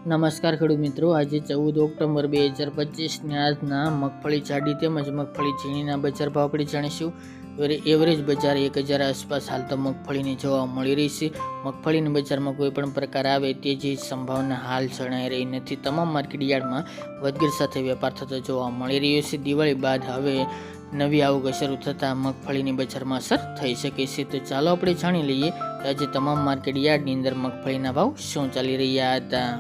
નમસ્કાર ખેડૂત મિત્રો, આજે 14 ઓક્ટોબર 2025 આજના મગફળી જાડી તેમજ મગફળી ઝીણીના બજાર ભાવ આપણે જાણીશું. એવરેજ બજાર 1000 આસપાસ હાલ તો મગફળીની જોવા મળી રહી છે. મગફળીના બજારમાં કોઈ પણ પ્રકાર આવે તેજી સંભાવના હાલ જણાઈ રહી નથી. તમામ માર્કેટ યાર્ડમાં વધઘટ સાથે વેપાર થતો જોવા મળી રહ્યો છે. દિવાળી બાદ હવે નવી આવક શરૂ થતાં મગફળીની બજારમાં અસર થઈ શકે છે. તો ચાલો આપણે જાણી લઈએ કે આજે તમામ માર્કેટ યાર્ડની અંદર મગફળીના ભાવ શું ચાલી રહ્યા હતા.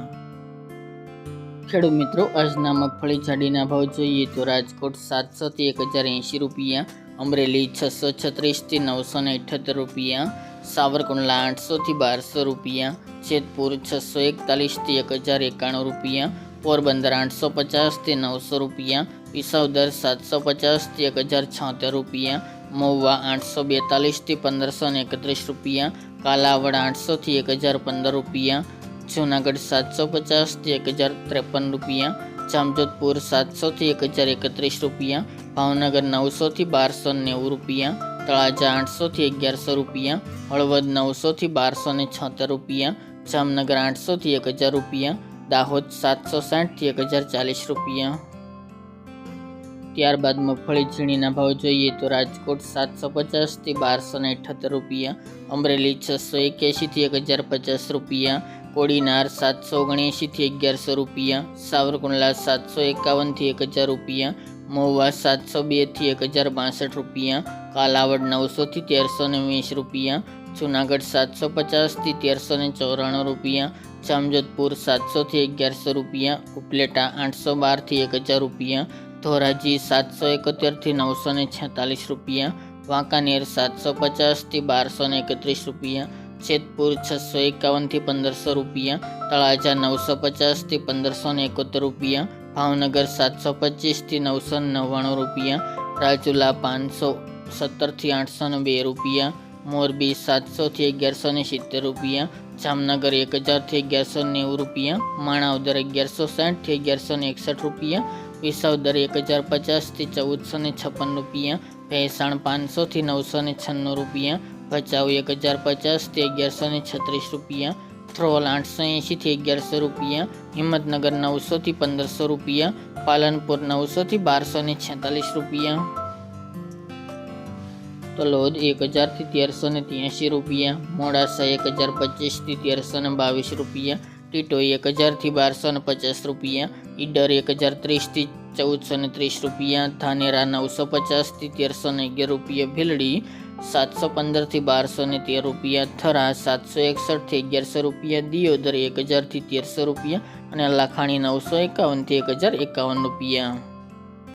ખેડૂત મિત્રો, આજના મગફળી જાડીના ભાવ જોઈએ તો રાજકોટ 700 થી 1080 રૂપિયા, અમરેલી 636 થી 978 રૂપિયા, સાવરકુંડલા 800 થી 1200 રૂપિયા, જેતપુર 641 થી 1091 રૂપિયા, પોરબંદર 850 થી 900 રૂપિયા, વિસાવદર 750 થી 1076 રૂપિયા, મહુવા 842 થી 1531 રૂપિયા, કાલાવડ 800 થી 1015 રૂપિયા, જૂનાગઢ 750 થી 1053 રૂપિયા, જામજોધપુર 700 થી 1031 રૂપિયા, ભાવનગર 900 થી 1290 રૂપિયા, તળાજા 800 થી 1100 રૂપિયા, હળવદ 900 થી 1276 રૂપિયા, જામનગર 800 થી 1000 રૂપિયા, દાહોદ 760 થી 1040 રૂપિયા. ત્યારબાદ મગફળી ઝીણીના ભાવ જોઈએ તો રાજકોટ 750 થી 1278 રૂપિયા, અમરેલી 681 થી 1050 રૂપિયા, કોડીનાર 779 થી 1100 રૂપિયા, સાવરકુંડલા 751 થી 1000 રૂપિયા, મહુવા 702 થી 1062 રૂપિયા, કાલાવડ 900 થી 1320 રૂપિયા, જૂનાગઢ 750 થી 1394 રૂપિયા, જામજોધપુર 700 થી 1100 રૂપિયા, ઉપલેટા 812 થી 1000 રૂપિયા, ધોરાજી 771 થી 946 રૂપિયા, વાંકાનેર 750 થી 1231 રૂપિયા, જેતપુર 651 થી 1500 રૂપિયા, તળાજા 950 થી 1571 રૂપિયા, ભાવનગર 725 થી 999 રૂપિયા, રાજુલા 517 થી 802 રૂપિયા, મોરબી 700 થી 1170 રૂપિયા, જામનગર 1000 થી 1190 રૂપિયા, માણાવદર 1160 થી 1161 રૂપિયા, વિસાવદર 1050 થી 1456 રૂપિયા, ભેંસાણ 500 થી 996 રૂપિયા, ભચાઉ 1050 થી 1136 રૂપિયા, થ્રોલ 880 થી 1100 રૂપિયા, હિંમતનગર 900 થી 1500 રૂપિયા, પાલનપુર 900 થી 1246 રૂપિયા, તલોદ 1000 થી 1383 રૂપિયા, મોડાસા 1025 થી 1322 રૂપિયા, ટીટોઈ 1000 થી 1250 રૂપિયા, ઈડર 1030 થી 1430 રૂપિયા, ધાનેરા 950 થી 1311 રૂપિયા, ભીલડી 715 થી 1213 રૂપિયા, થરા 761 થી 1100 રૂપિયા, દિયોદર 1000 થી 1300 રૂપિયા અને લાખાણી 951 થી 1051 રૂપિયા.